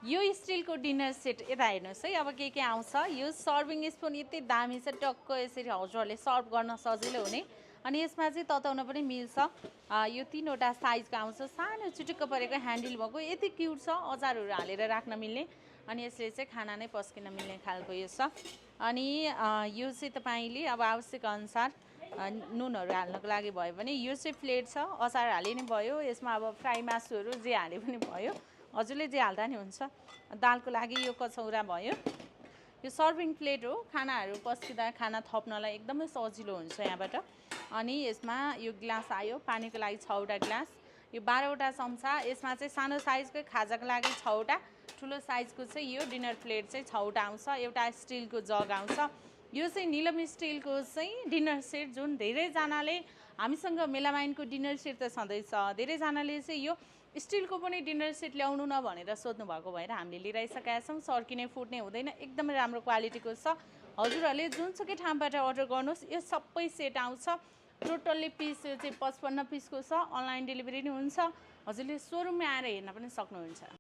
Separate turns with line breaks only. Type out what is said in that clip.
यो स्टिलको dinner set यता हेर्नुहोस् है। अब के आउँछ, यो सर्भिङ स्पुन यति दामी छ, टक्क यसरी हजुरहरूले सर्भ गर्न सजिलो हुने। अनि यसमा चाहिँ तताउन पनि मिल्छ। यो 3वटा साइजको आउँछ, सानो चुटुक्क परेको ह्यान्डल भएको, यति क्युट छ, अचारहरू हालेर राख्न मिल्ने। अनि यसले चाहिँ खाना नै पस्किन मिल्ने खालको यो छ। अनि यो चाहिँ तपाईँले अब आवश्यक अनुसार नुनहरू हाल्नको लागि भयो भने यो चाहिँ प्लेट छ, अचार हाले नि भयो, यसमा अब फ्राई मासुहरू जे हाले पनि भयो, हजुरले जे हाल्दा नि हुन्छ। दालको लागि यो कचौरा भयो। यो सर्भिङ प्लेट हो, खानाहरू पस्किँदा खाना थप्नलाई एकदमै सजिलो हुन्छ यहाँबाट। अनि यसमा यो ग्लास आयो, पानीको लागि 6वटा ग्लास, यो 12वटा चम्चा। यसमा चाहिँ सानो साइजको खाजाको लागि 6वटा, ठुलो साइजको चाहिँ यो डिनर प्लेट चाहिँ 6वटा आउँछ। एउटा स्टिलको जग आउँछ। यो चाहिँ निलम स्टिलको चाहिँ डिनर सेट, जुन धेरैजनाले हामीसँग मेलामाइनको डिनर सेट त छँदैछ, धेरैजनाले चाहिँ यो स्टिलको पनि डिनर सेट ल्याउनु न भनेर सोध्नु भएको भएर हामीले लिइराइसकेका छौँ। सर्किने फुट्ने हुँदैन, एकदमै राम्रो क्वालिटीको छ। हजुरहरूले जुनसुकै ठाउँबाट अर्डर गर्नुहोस्, यो सबै सेट आउँछ। टोटल्ली पिस चाहिँ 55 पिसको छ। अनलाइन डेलिभरी नै हुन्छ। हजुरले सोरुममा आएर हेर्न पनि सक्नुहुन्छ।